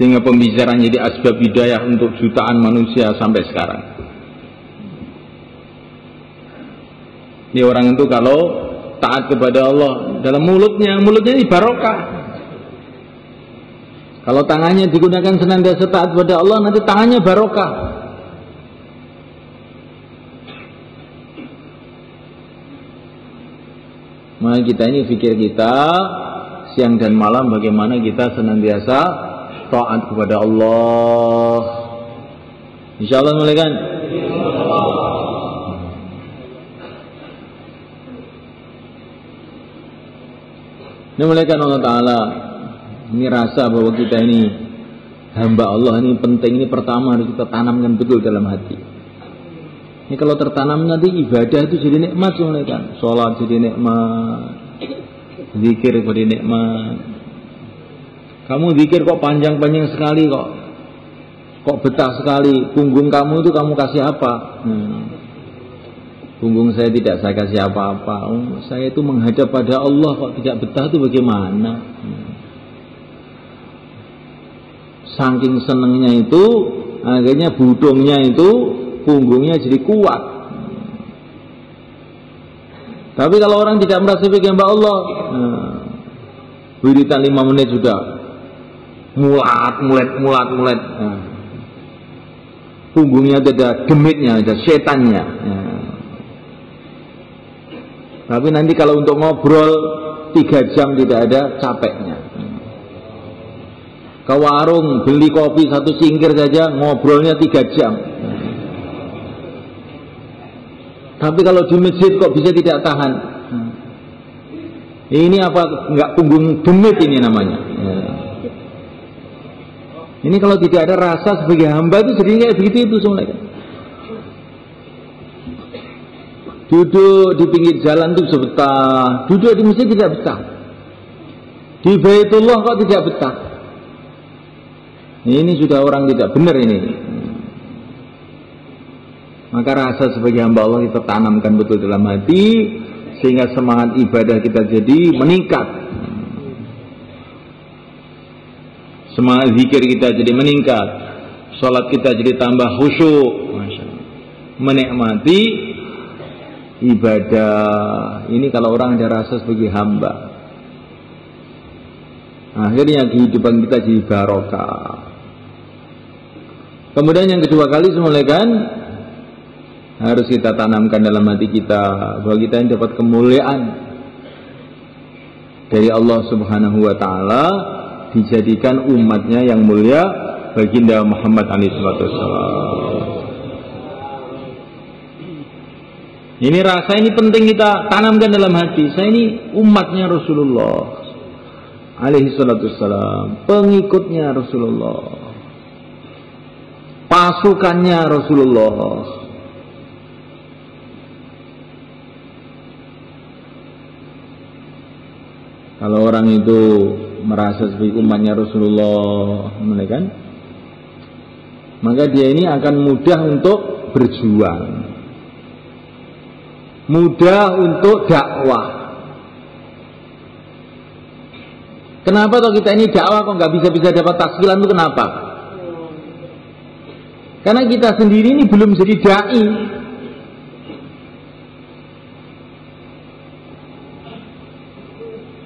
sehingga pembicaraan jadi asbab hidayah untuk jutaan manusia sampai sekarang. Ini orang itu kalau taat kepada Allah dalam mulutnya ini barokah. Kalau tangannya digunakan senantiasa taat kepada Allah, nanti tangannya barokah. Maka kita ini pikir kita siang dan malam bagaimana kita senantiasa taat kepada Allah. Insyaallah mulaikan. Ini mulaikan Allah Ta'ala. Ini rasa bahwa kita ini hamba Allah ini penting. Ini pertama harus kita tanamkan betul dalam hati. Ini kalau tertanam nanti ibadah itu jadi nikmat mulaikan. Sholat jadi nikmat, zikir jadi nikmat. Kamu zikir kok panjang-panjang sekali kok betah sekali. Punggung kamu itu kamu kasih apa? Punggung saya tidak saya kasih apa-apa. Saya itu menghadap pada Allah kok tidak betah itu bagaimana? Saking senengnya itu, akhirnya budungnya itu punggungnya jadi kuat. Tapi kalau orang tidak merasa sebagai hamba Allah, wiridan 5 menit sudah mulat. Punggungnya ada demitnya, ada setannya. Tapi nanti kalau untuk ngobrol 3 jam tidak ada capeknya. Ke warung beli kopi 1 cingkir saja ngobrolnya 3 jam. Tapi kalau di masjid kok bisa tidak tahan? Ini apa? Enggak punggung demit ini namanya. Ini kalau tidak ada rasa sebagai hamba itu jadi kayak begitu itu semuanya. Duduk di pinggir jalan itu bisa betah, duduk di masjid tidak betah, di Baitullah kok tidak betah. Ini sudah orang tidak benar ini. Maka rasa sebagai hamba Allah kita tanamkan betul dalam hati, sehingga semangat ibadah kita jadi meningkat, semangat zikir kita jadi meningkat, sholat kita jadi tambah khusyuk, menikmati ibadah. Ini kalau orang ada rasa sebagai hamba, akhirnya kehidupan kita jadi barokah. Kemudian yang kedua kali semulakan harus kita tanamkan dalam hati kita bahwa kita yang dapat kemuliaan dari Allah Subhanahu wa taala, dijadikan umatnya yang mulia baginda Muhammad SAW. Ini rasa ini penting kita tanamkan dalam hati. Saya ini umatnya Rasulullah alaihi salatu wassalam, pengikutnya Rasulullah, pasukannya Rasulullah. Kalau orang itu merasa sebagai umatnya Rasulullah, kan? Maka dia ini akan mudah untuk berjuang, mudah untuk dakwah. Kenapa toh kita ini dakwah kok nggak bisa dapat taskilan itu kenapa? Karena kita sendiri ini belum jadi dai.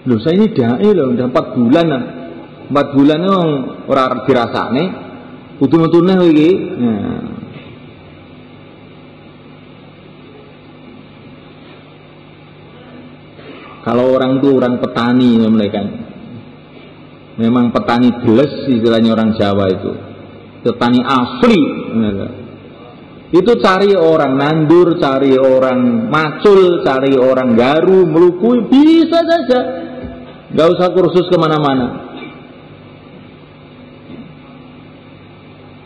Loh, saya ini dai loh, udah 4 bulan lah. 4 bulan itu orang dirasane, utuh-utuhnya lagi. Nah. Kalau orang itu orang petani mereka, memang petani geles istilahnya orang Jawa itu, petani asli. Itu cari orang nandur, cari orang macul, cari orang garu, melukui, bisa saja. Gak usah kursus kemana-mana.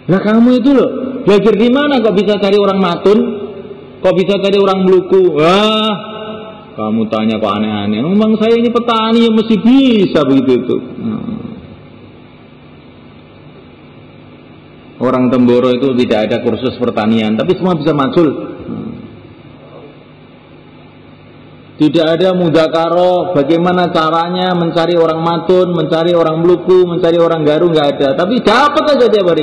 Nah kamu itu loh, belajar di mana kok bisa cari orang matun, kok bisa cari orang meluku? Wah, kamu tanya kok aneh-aneh. Memang saya ini petani yang mesti bisa begitu itu. Orang Temboro itu tidak ada kursus pertanian, tapi semua bisa macul. Tidak ada mudakaro, bagaimana caranya mencari orang matun, mencari orang meluku, mencari orang garu, nggak ada. Tapi dapat aja tiap hari.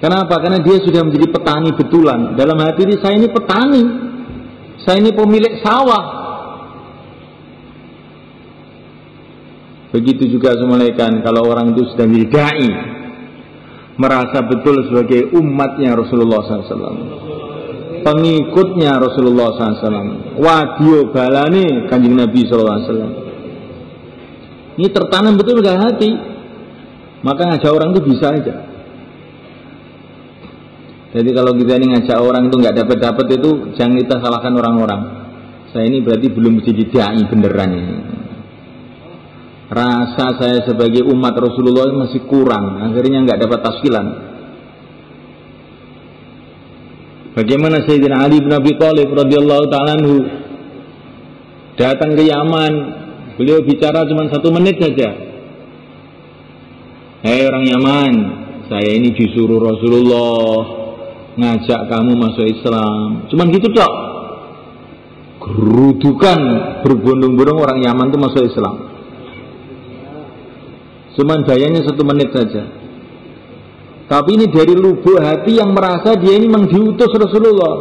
Kenapa? Karena dia sudah menjadi petani betulan. Dalam hati ini saya ini petani, saya ini pemilik sawah. Begitu juga semulaikan kalau orang itu sudah menjadi dai, merasa betul sebagai umatnya Rasulullah SAW, pengikutnya Rasulullah SAW, wadio balane kanjeng Nabi SAW. Ini tertanam betul dalam hati, maka ngajak orang itu bisa aja. Jadi kalau kita ini ngajak orang itu nggak dapat itu, jangan kita salahkan orang-orang. Saya ini berarti belum menjadi dai beneran ini. Rasa saya sebagai umat Rasulullah masih kurang, akhirnya nggak dapat taskilan. Bagaimana Sayyidina Ali bin Abi Thalib radhiyallahu ta'ala anhu datang ke Yaman, beliau bicara cuma 1 menit saja. Hei orang Yaman, saya ini disuruh Rasulullah ngajak kamu masuk Islam. Cuman gitu tok. Gerudukan berbondong-bondong orang Yaman itu masuk Islam. Cuman bayarnya 1 menit saja. Tapi ini dari lubuk hati yang merasa dia ini memang diutus Rasulullah,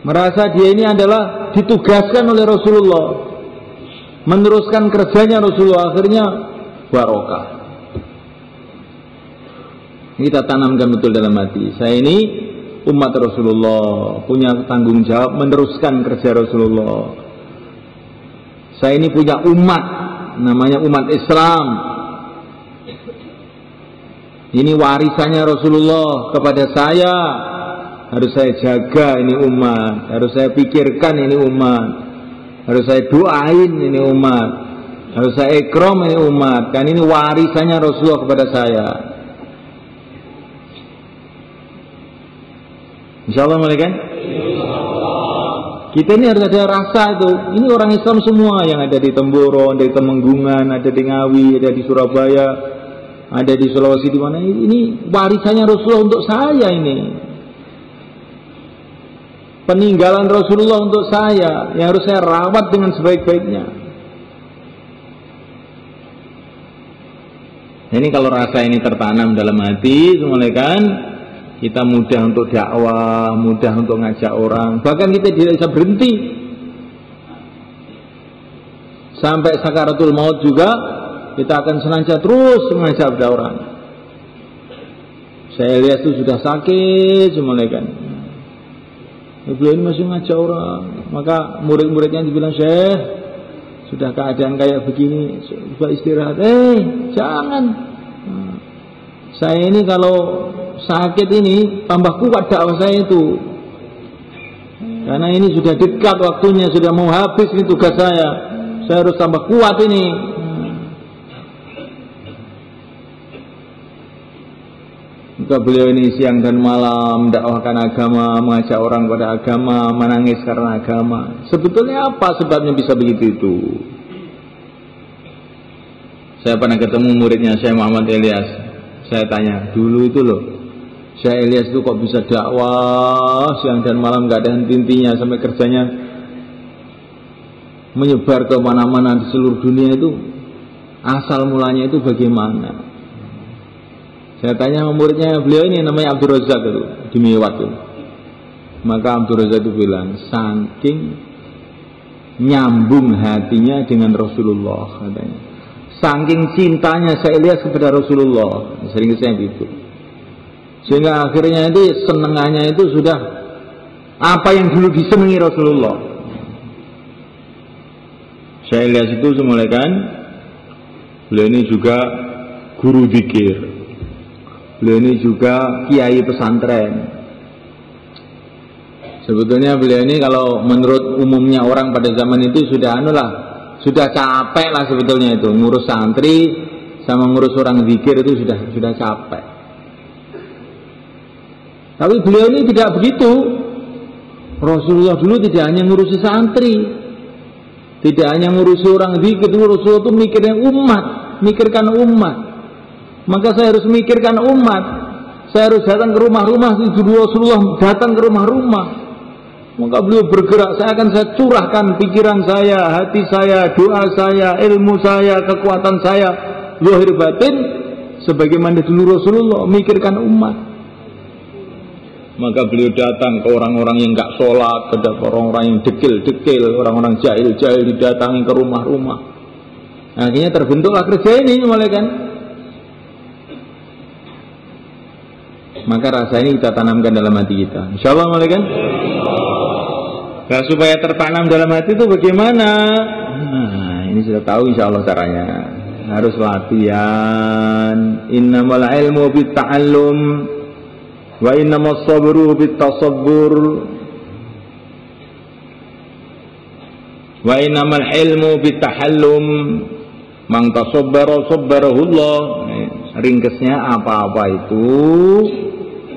merasa dia ini adalah ditugaskan oleh Rasulullah, meneruskan kerjanya Rasulullah, akhirnya barokah. Kita tanamkan betul dalam hati, saya ini umat Rasulullah, punya tanggung jawab meneruskan kerja Rasulullah. Saya ini punya umat, namanya umat Islam. Ini warisannya Rasulullah kepada saya, harus saya jaga ini umat, harus saya pikirkan ini umat, harus saya doain ini umat, harus saya ikram ini umat, kan ini warisannya Rasulullah kepada saya. Insyaallah malaikat. Kita ini harus ada rasa itu. Ini orang Islam semua yang ada di Temboro, ada di Temenggungan, ada di Ngawi, ada di Surabaya, ada di Sulawesi, di mana ini warisannya Rasulullah untuk saya ini. Peninggalan Rasulullah untuk saya yang harus saya rawat dengan sebaik-baiknya. Ini kalau rasa ini tertanam dalam hati, semuanya kan, kita mudah untuk dakwah, mudah untuk ngajak orang. Bahkan kita tidak bisa berhenti. Sampai sakaratul maut juga kita akan senantiasa terus mengajak orang. Saya lihat itu sudah sakit semuanya kan. Beliau ini masih ngajak orang. Maka murid-muridnya dibilang, "Syekh, sudah keadaan kayak begini, coba istirahat." Jangan. Saya ini kalau sakit ini tambah kuat dakwah saya itu, karena ini sudah dekat waktunya, sudah mau habis ini tugas saya harus tambah kuat ini. Maka beliau ini siang dan malam mendakwahkan agama, mengajak orang pada agama, menangis karena agama. Sebetulnya apa sebabnya bisa begitu itu? Saya pernah ketemu muridnya Syekh Muhammad Ilyas. Saya tanya, dulu itu loh, Syekh Ilyas itu kok bisa dakwah siang dan malam gak ada henti-hentinya, sampai kerjanya menyebar ke mana-mana di seluruh dunia itu, asal mulanya itu bagaimana? Saya tanya sama muridnya beliau ini, namanya Abdul Razak itu, di Mewat itu. Maka Abdul Razak itu bilang, saking nyambung hatinya dengan Rasulullah katanya, saking cintanya Syekh Ilyas kepada Rasulullah, sering saya gitu. Sehingga akhirnya itu senengannya itu sudah apa yang dulu disenangi Rasulullah. Syekh Ilyas itu semula kan, beliau ini juga guru zikir, beliau ini juga kiai pesantren. Sebetulnya beliau ini kalau menurut umumnya orang pada zaman itu sudah capek lah sebetulnya itu, ngurus santri sama ngurus orang zikir itu sudah capek. Tapi beliau ini tidak begitu. Rasulullah dulu tidak hanya ngurusi santri, tidak hanya ngurusi orang zikir, Rasulullah itu mikirkan umat. Maka saya harus mikirkan umat. Saya harus datang ke rumah-rumah, Rasulullah datang ke rumah-rumah. Maka beliau bergerak, saya curahkan pikiran saya, hati saya, doa saya, ilmu saya, kekuatan saya, zahir batin, sebagaimana dulu Rasulullah mikirkan umat. Maka beliau datang ke orang-orang yang gak sholat, pada orang-orang yang dekil-dekil, orang-orang jahil-jahil, didatangi ke rumah-rumah. Akhirnya terbentuklah kerja ini, mulai kan. Maka rasa ini kita tanamkan dalam hati kita, insyaallah, mulai kan. Nah, supaya tertanam dalam hati itu bagaimana? Nah, ini sudah tahu insyaallah caranya. Harus latihan. Innamal ilmu bitta'allum wa innamas sabru bittasabbur wa innamal ilmu bittahallum man tasabbara sabbarahullah. Ringkesnya apa-apa itu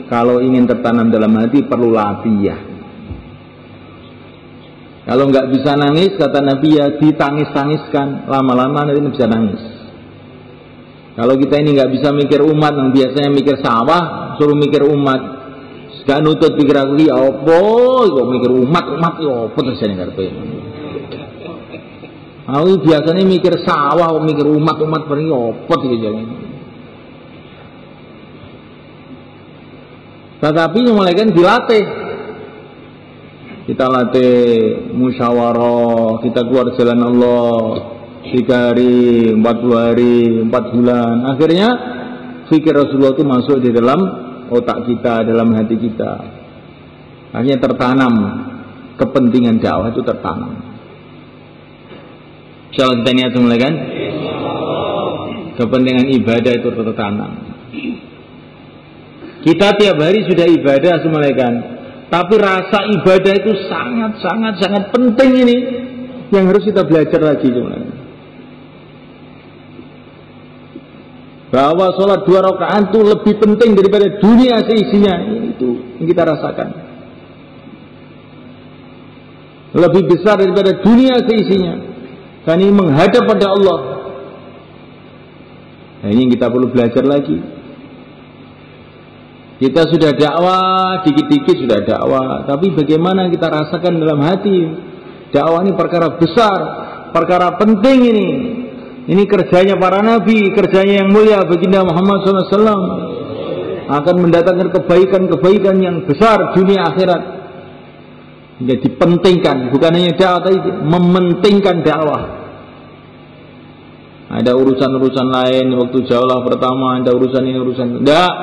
kalau ingin tertanam dalam hati perlu latihan. Kalau nggak bisa nangis, kata Nabi, ya ditangis-tangiskan, lama-lama nanti bisa nangis. Kalau kita ini nggak bisa mikir umat, yang biasanya mikir sawah, suruh mikir umat, gak nutut pikir aku, ya apa, kok mikir umat ya apa terus ini karpe. Aku biasanya mikir sawah, mikir umat beri apa sih jalan. Tetapi mulai kan dilatih. Kita latih musyawarah, kita keluar jalan Allah 3 hari, 40 hari, 4 bulan. Akhirnya fikir Rasulullah itu masuk di dalam otak kita, dalam hati kita. Akhirnya tertanam, kepentingan dakwah itu tertanam. Insyaallah kita niat mulai kan? Kepentingan ibadah itu tertanam. Kita tiap hari sudah ibadah semulaikan. Tapi rasa ibadah itu sangat penting ini yang harus kita belajar lagi sebenarnya. Bahwa sholat 2 rakaat itu lebih penting daripada dunia seisinya, itu yang kita rasakan. Lebih besar daripada dunia seisinya. Dan ini menghadap pada Allah. Nah, ini yang kita perlu belajar lagi. Kita sudah dakwah, dikit-dikit sudah dakwah, tapi bagaimana kita rasakan dalam hati? Dakwah ini perkara besar, perkara penting ini. Ini kerjanya para nabi, kerjanya yang mulia baginda Muhammad SAW. Akan mendatangkan kebaikan-kebaikan yang besar dunia akhirat. Jadi dipentingkan, bukan hanya dakwah, tapi mementingkan dakwah. Ada urusan-urusan lain, waktu jauhlah pertama, ada urusan ini, urusan itu. Enggak.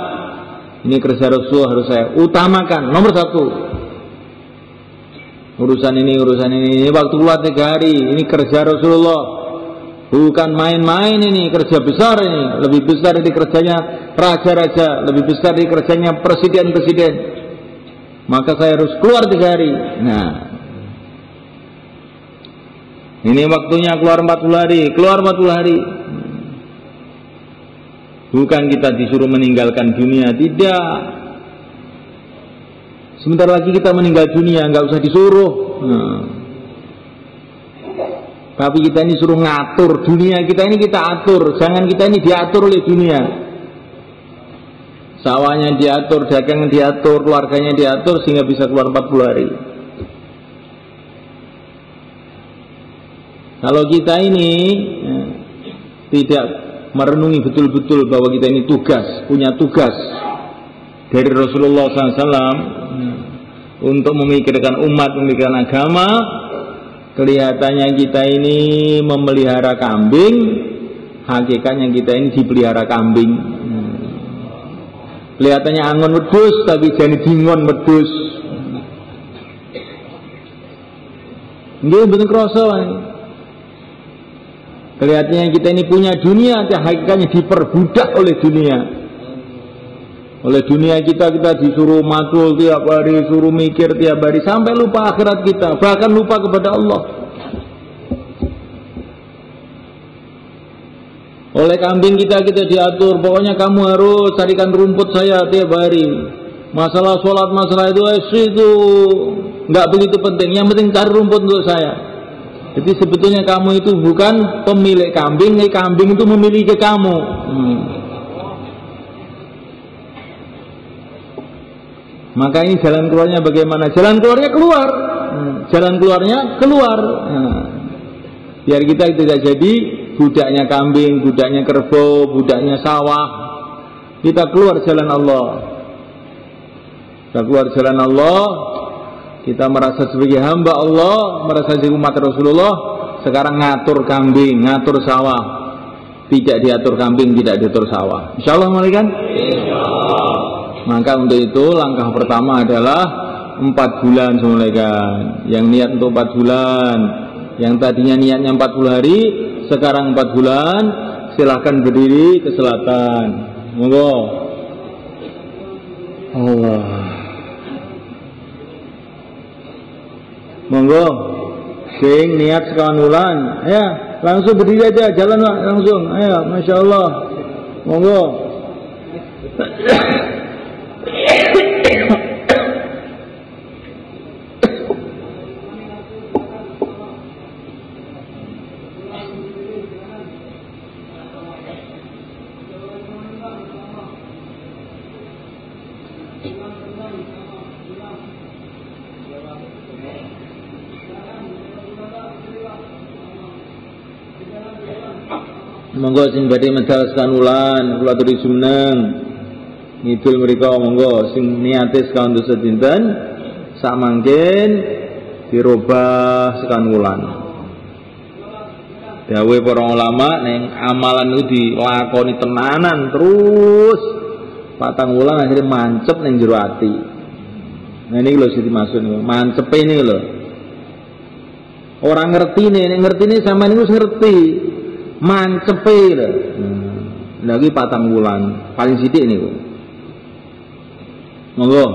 Ini kerja Rasul harus saya utamakan nomor 1. Urusan ini waktu keluar 3 hari, ini kerja Rasulullah, bukan main-main, ini kerja besar, ini lebih besar dari kerjanya raja-raja, lebih besar dari kerjanya presiden-presiden. Maka saya harus keluar 3 hari. Nah, ini waktunya keluar 40 hari. Bukan kita disuruh meninggalkan dunia, tidak. Sebentar lagi kita meninggal dunia, nggak usah disuruh. Tapi kita ini suruh ngatur dunia kita ini, kita atur. Jangan kita ini diatur oleh dunia. Sawahnya diatur, dagangan diatur, keluarganya diatur sehingga bisa keluar 40 hari. Kalau kita ini tidak merenungi betul-betul bahwa kita ini punya tugas dari Rasulullah SAW untuk memikirkan umat, memikirkan agama, kelihatannya kita ini memelihara kambing, hakikatnya kita ini dipelihara kambing. Kelihatannya angon wedhus, tapi jane dingon wedhus. Nggih mboten krasa wae. Kelihatannya kita ini punya dunia, hakikatnya diperbudak oleh dunia. Oleh dunia kita disuruh matul tiap hari, suruh mikir tiap hari, sampai lupa akhirat kita, bahkan lupa kepada Allah. Oleh kambing kita diatur, pokoknya kamu harus carikan rumput saya tiap hari. Masalah sholat, masalah itu nggak begitu penting, yang penting cari rumput untuk saya. Jadi sebetulnya kamu itu bukan pemilik kambing, kambing itu memiliki kamu. Maka ini jalan keluarnya bagaimana? Jalan keluarnya keluar. Jalan keluarnya keluar. Biar kita tidak jadi budaknya kambing, budaknya kerbau, budaknya sawah. Kita keluar jalan Allah. Kita keluar jalan Allah. Kita merasa sebagai hamba Allah, merasa sebagai umat Rasulullah. Sekarang ngatur kambing, ngatur sawah. Tidak diatur kambing, tidak diatur sawah. Insya Allah kan? Maka untuk itu langkah pertama adalah 4 bulan semulaikan. Yang niat untuk 4 bulan, yang tadinya niatnya 40 hari, sekarang 4 bulan. Silahkan berdiri ke selatan. Monggo. Allah. Monggo, sing niat sekawan wulan, ya langsung berdiri aja, jalan langsung, ayo, masya Allah, monggo. Monggo sing badhe medal sekawan wulan, kula aturi jumeneng. ngidul mriko monggo sing niate sekawan dosa dinten sak mangken dirubah sekan wulan. Dawe para ulama ning amalan itu dilakoni tenanan terus patang wulan akhirnya mancep ning jero ati. Nah ini lho sing dimaksud niku, mancepe ini lho. Orang ngerti nih sampean niku ngerti. Mancepe lho. Lagi patang wulan, paling sithik niku. Monggo.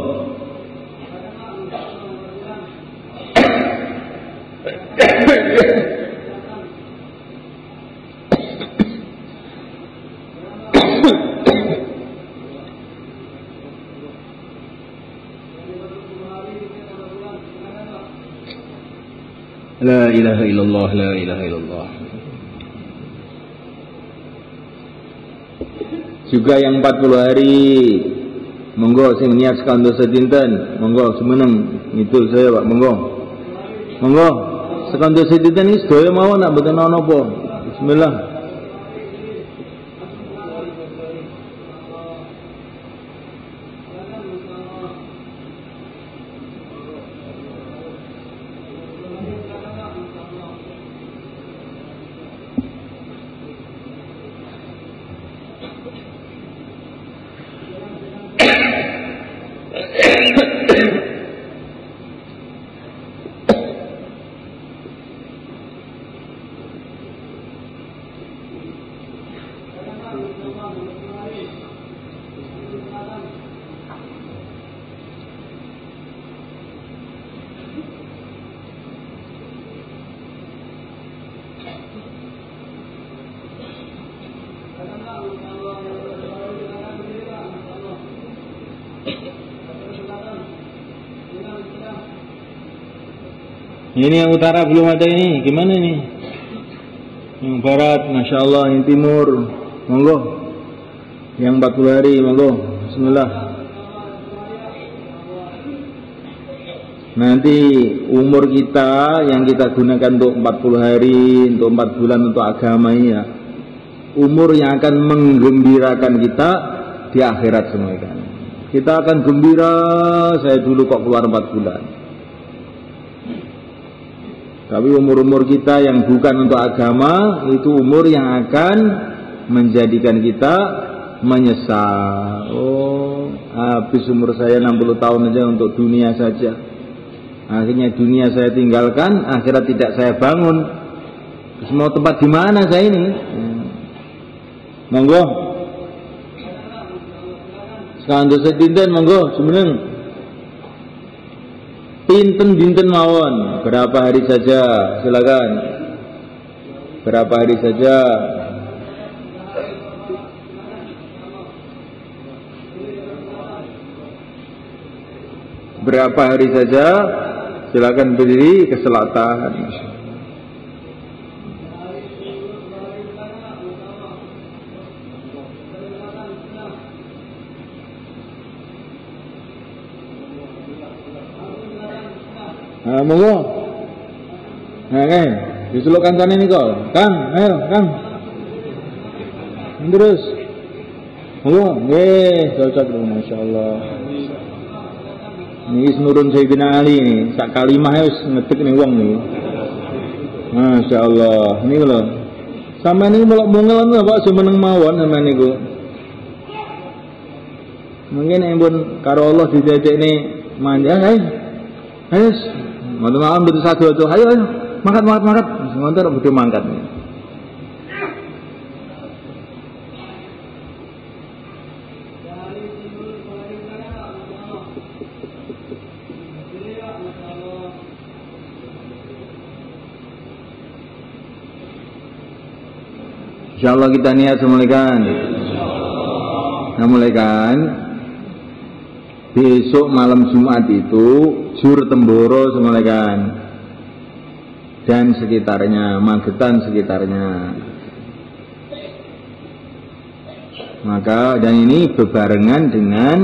La ilaha illallah, la ilaha illallah. Juga yang 40 hari monggo sing niat sekando sedinten monggo semeneng ngidul saya Pak monggo sekando sedinten iki sedaya mawon nak mboten ana apa. Bismillah. Ini yang utara belum ada ini, gimana ini? Yang barat, masya Allah, yang timur, monggo. Yang 40 hari, monggo. Bismillah. Nanti umur kita yang kita gunakan untuk 40 hari, untuk 4 bulan untuk agama ini ya. Umur yang akan menggembirakan kita di akhirat semua kan. Kita akan gembira, saya dulu kok keluar 4 bulan. Tapi umur-umur kita yang bukan untuk agama itu umur yang akan menjadikan kita menyesal. Oh, habis umur saya 60 tahun aja untuk dunia saja. Akhirnya dunia saya tinggalkan, akhirat tidak saya bangun. Terus mau tempat di mana saya ini? Monggo. Sekarang dosa dinten monggo semeneng. Pinten dinten mawon, berapa hari saja, silakan. Berapa hari saja. Berapa hari saja, silakan berdiri ke selatan. Nah, monggo. Nah, diselukkan sana ini kok. Kang, ayo, Kang. Terus. Monggo, nggih, cocok dong, masyaallah. Ini nurun Sayyidina Ali nih, sak kalimah wis ngetik ning wong nih. Masyaallah. Ini lho. Sampeyan iki melok mungel Pak semeneng mawon sampeyan niku. Mungkin embun karo Allah didadekne manja ae. Ayo. Mantap betul satu. Ayo. Mangkat. Sebentar betul mangkat. Insyaallah kita niat semulaikan. Besok malam Jumat itu Jur Temboro semulaikan dan sekitarnya, Magetan sekitarnya. Maka dan ini berbarengan dengan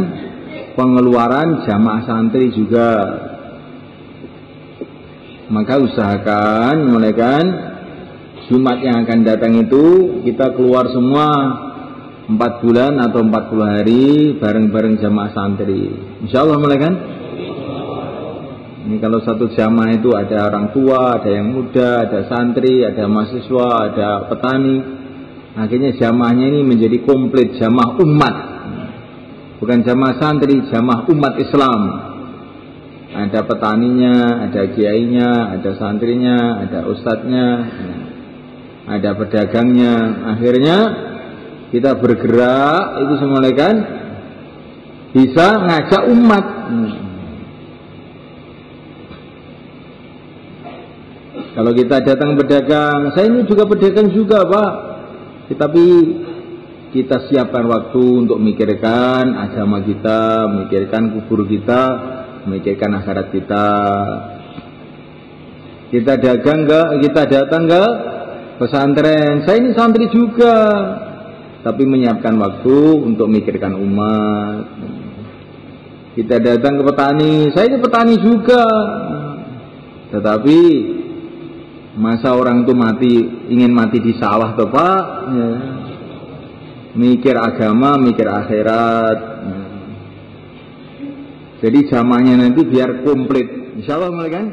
pengeluaran jamaah santri juga. Maka usahakan mulaikan Jumat yang akan datang itu kita keluar semua 4 bulan atau 40 hari bareng-bareng jamaah santri. Insya Allah mulai kan? Ini kalau satu jamaah itu ada orang tua, ada yang muda, ada santri, ada mahasiswa, ada petani. Akhirnya jamaahnya ini menjadi komplit, jamaah umat. Bukan jamaah santri, jamaah umat Islam. Ada petaninya, ada kiainya, ada santrinya, ada ustadznya, ada pedagangnya. Akhirnya kita bergerak itu semua kan bisa ngajak umat. Kalau kita datang pedagang, saya ini juga pedagang juga Pak, tetapi kita siapkan waktu untuk memikirkan agama kita, memikirkan kubur kita, memikirkan akhirat kita. Kita dagang enggak, kita datang ke pesantren, saya ini santri juga, tapi menyiapkan waktu untuk memikirkan umat. Kita datang ke petani, saya ini petani juga, tetapi masa orang itu ingin mati di sawah toh Pak ya. Mikir agama, mikir akhirat ya. Jadi jamaahnya nanti biar komplit, insya Allah mulai kan.